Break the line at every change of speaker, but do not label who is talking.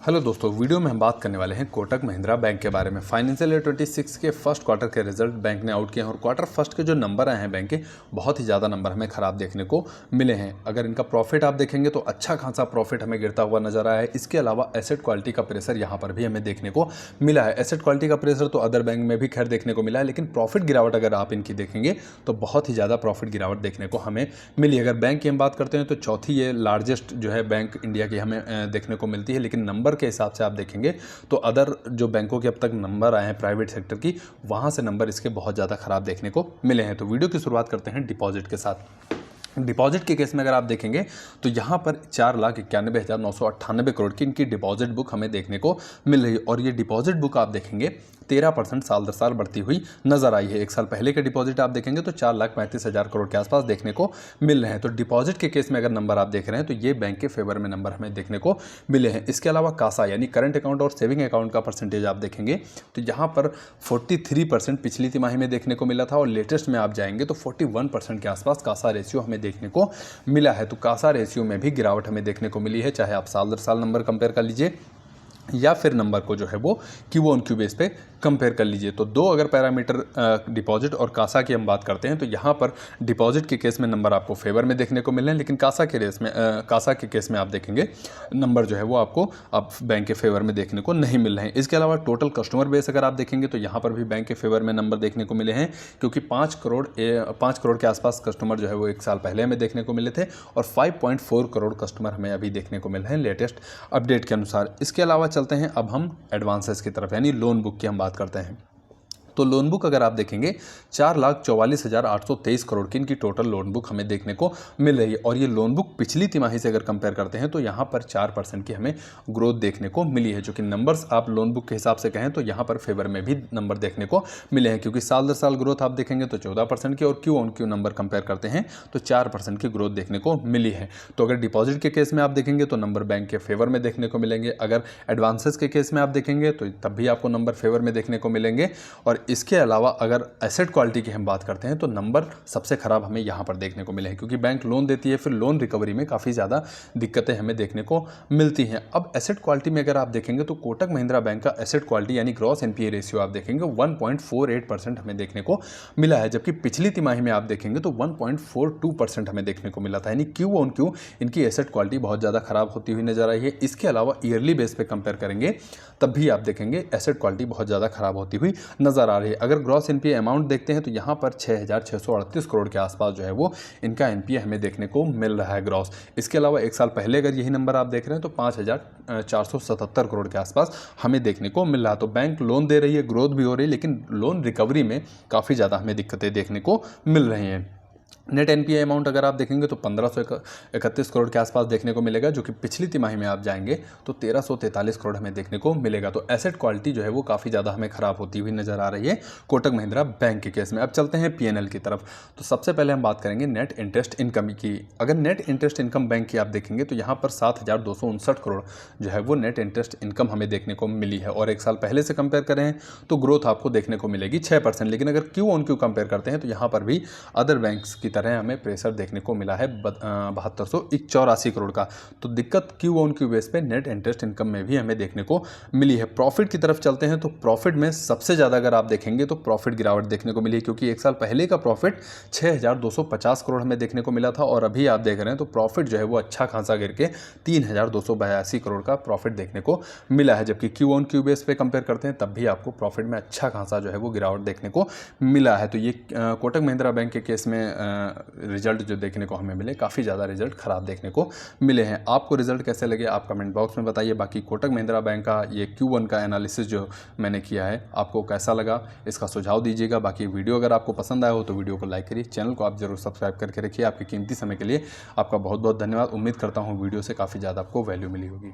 Hello दोस्तों, video में हम बात करने वाले हैं कोटक महिंद्रा बैंक के बारे में। फाइनेंशियल ईयर 26 के फर्स्ट क्वार्टर के रिजल्ट बैंक ने आउट किए हैं और क्वार्टर फर्स्ट के जो नंबर आए हैं बैंक के, बहुत ही ज़्यादा नंबर हमें ख़राब देखने को मिले हैं। अगर इनका प्रॉफिट आप देखेंगे तो अच्छा खासा प्रॉफिट हमें गिरता हुआ नजर आया है। इसके अलावा एसेट क्वालिटी का प्रेशर यहाँ पर भी हमें देखने को मिला है। एसेट क्वालिटी का प्रेशर तो अदर बैंक में भी खैर देखने को मिला है, लेकिन प्रॉफिट गिरावट अगर आप इनकी देखेंगे तो बहुत ही ज़्यादा प्रॉफिट गिरावट देखने को हमें मिली। अगर बैंक की हम बात करते हैं तो चौथी ये लार्जेस्ट जो है बैंक इंडिया की हमें देखने को मिलती है, लेकिन नंबर के हिसाब से आप देखेंगे तो अदर जो बैंकों के अब तक नंबर आए हैं प्राइवेट सेक्टर की, वहां से नंबर इसके बहुत ज़्यादा खराब देखने को मिले हैं। तो वीडियो की शुरुआत करते हैं डिपॉजिट के साथ। डिपॉजिट के केस में अगर आप देखेंगे तो यहाँ पर 4,91,998 करोड़ की इनकी डिपॉजिट बुक हमें देखने को मिल रही है और ये डिपॉजिट बुक आप देखेंगे 13% साल दर साल बढ़ती हुई नजर आई है। एक साल पहले के डिपॉजिट आप देखेंगे तो 4,35,000 करोड़ के आसपास देखने को मिल रहे हैं। तो डिपॉजिट के केस में अगर नंबर आप देख रहे हैं तो ये बैंक के फेवर में नंबर हमें देखने को मिले हैं। इसके अलावा कासा यानी करंट अकाउंट और सेविंग अकाउंट का परसेंटेज आप देखेंगे तो यहाँ पर 43% पिछली तिमाही में देखने को मिला था और लेटेस्ट में आप जाएंगे तो 41% के आसपास कासा रेशियो हमें देखने को मिला है। तो कासा रेशियो में भी गिरावट हमें देखने को मिली है, चाहे आप साल दर साल नंबर कंपेयर कर लीजिए या फिर नंबर को जो है वो क्यू ऑन क्यू बेस पे कंपेयर कर लीजिए। तो दो अगर पैरामीटर डिपॉजिट और कासा की हम बात करते हैं तो यहाँ पर डिपॉजिट के केस में नंबर आपको फेवर में देखने को मिल रहे हैं, लेकिन कासा के केस में आप देखेंगे नंबर जो है वो आपको अब बैंक के फेवर में देखने को नहीं मिल रहे हैं। इसके अलावा टोटल कस्टमर बेस अगर आप देखेंगे तो यहाँ पर भी बैंक के फेवर में नंबर देखने को मिले हैं, क्योंकि 5 करोड़ के आसपास कस्टमर जो है वो एक साल पहले हमें देखने को मिले थे और 5.4 करोड़ कस्टमर हमें अभी देखने को मिल रहे हैं लेटेस्ट अपडेट के अनुसार। इसके अलावा चलते हैं अब हम एडवांसेस की तरफ, यानी लोन बुक की हम बात करते हैं। तो लोन बुक अगर आप देखेंगे 4,44,823 करोड़ की इनकी टोटल लोन बुक हमें देखने को मिल रही है और ये लोन बुक पिछली तिमाही से अगर कंपेयर करते हैं तो यहाँ पर 4% की हमें ग्रोथ देखने को मिली है। जो कि नंबर्स आप लोन बुक के हिसाब से कहें तो यहाँ पर फेवर में भी नंबर देखने को मिले हैं, क्योंकि साल दर साल ग्रोथ आप देखेंगे तो 14% की और Q on Q number compare करते हैं तो 4% की ग्रोथ देखने को मिली है। तो अगर डिपॉजिट के केस में आप देखेंगे तो नंबर बैंक के फेवर में देखने को मिलेंगे, अगर एडवांसेस के केस में आप देखेंगे तो तब भी आपको नंबर फेवर में देखने को मिलेंगे। और इसके अलावा अगर एसेट क्वालिटी की हम बात करते हैं तो नंबर सबसे खराब हमें यहाँ पर देखने को मिले हैं, क्योंकि बैंक लोन देती है, फिर लोन रिकवरी में काफ़ी ज़्यादा दिक्कतें हमें देखने को मिलती हैं। अब एसेट क्वालिटी में अगर आप देखेंगे तो कोटक महिंद्रा बैंक का एसेट क्वालिटी यानी ग्रॉस एनपीए रेशियो आप देखेंगे 1.48% हमें देखने को मिला है, जबकि पिछली तिमाही में आप देखेंगे तो 1.42% हमें देखने को मिला था। यानी क्यू ऑन क्यू इनकी एसेट क्वालिटी बहुत ज़्यादा खराब होती हुई नजर आई है। इसके अलावा ईयरली बेस पे कंपेयर करेंगे तब भी आप देखेंगे एसेट क्वालिटी बहुत ज़्यादा खराब होती हुई नजर आ रही है। अगर ग्रॉस एनपीए अमाउंट देखते हैं तो यहाँ पर 6,638 करोड़ के आसपास जो है वो इनका एनपीए हमें देखने को मिल रहा है ग्रॉस। इसके अलावा एक साल पहले अगर यही नंबर आप देख रहे हैं तो 5,477 करोड़ के आसपास हमें देखने को मिल रहा है। तो बैंक लोन दे रही है, ग्रोथ भी हो रही है, लेकिन लोन रिकवरी में काफ़ी ज़्यादा हमें दिक्कतें देखने को मिल रही हैं। नेट एनपीए अमाउंट अगर आप देखेंगे तो 1,531 करोड़ के आसपास देखने को मिलेगा, जो कि पिछली तिमाही में आप जाएंगे तो 1,343 करोड़ हमें देखने को मिलेगा। तो एसेट क्वालिटी जो है वो काफ़ी ज़्यादा हमें खराब होती हुई नजर आ रही है कोटक महिंद्रा बैंक के केस में। अब चलते हैं पीएनएल की तरफ। तो सबसे पहले हम बात करेंगे नेट इंटरेस्ट इनकम की। अगर नेट इंटरेस्ट इनकम बैंक की आप देखेंगे तो यहाँ पर 7,259 करोड़ जो है वो नेट इंटरेस्ट इनकम हमें देखने को मिली है और एक साल पहले से कंपेयर करें तो ग्रोथ आपको देखने को मिलेगी 6%। लेकिन अगर क्यू ऑन क्यू कंपेयर करते हैं तो यहाँ पर भी अदर बैंक्स की तरह हमें प्रेशर देखने को मिला है 7,284 करोड़ का। तो दिक्कत क्यू ऑन क्यू बेस पे नेट इंटरेस्ट इनकम में भी हमें देखने को मिली है। प्रॉफिट की तरफ चलते हैं तो प्रॉफिट में सबसे ज़्यादा अगर आप देखेंगे तो प्रॉफिट गिरावट देखने को मिली है, क्योंकि एक साल पहले का प्रॉफिट 6,250 करोड़ हमें देखने को मिला था और अभी आप देख रहे हैं तो प्रॉफिट जो है वो अच्छा खासा गिर के 3,282 करोड़ का प्रॉफिट देखने को मिला है। जबकि क्यू ऑन क्यू बेस पे कंपेयर करते हैं तब भी आपको प्रॉफिट में अच्छा खासा जो है वो गिरावट देखने को मिला है। तो ये कोटक महिंद्रा बैंक के केस में रिजल्ट जो देखने को हमें मिले, काफ़ी ज़्यादा रिजल्ट खराब देखने को मिले हैं। आपको रिजल्ट कैसे लगे आप कमेंट बॉक्स में बताइए। बाकी कोटक महिंद्रा बैंक का ये Q1 का एनालिसिस जो मैंने किया है आपको कैसा लगा, इसका सुझाव दीजिएगा। बाकी वीडियो अगर आपको पसंद आया हो तो वीडियो को लाइक करिए, चैनल को आप जरूर सब्सक्राइब करके रखिए। आपके कीमती समय के लिए आपका बहुत बहुत धन्यवाद। उम्मीद करता हूँ वीडियो से काफ़ी ज़्यादा आपको वैल्यू मिली होगी।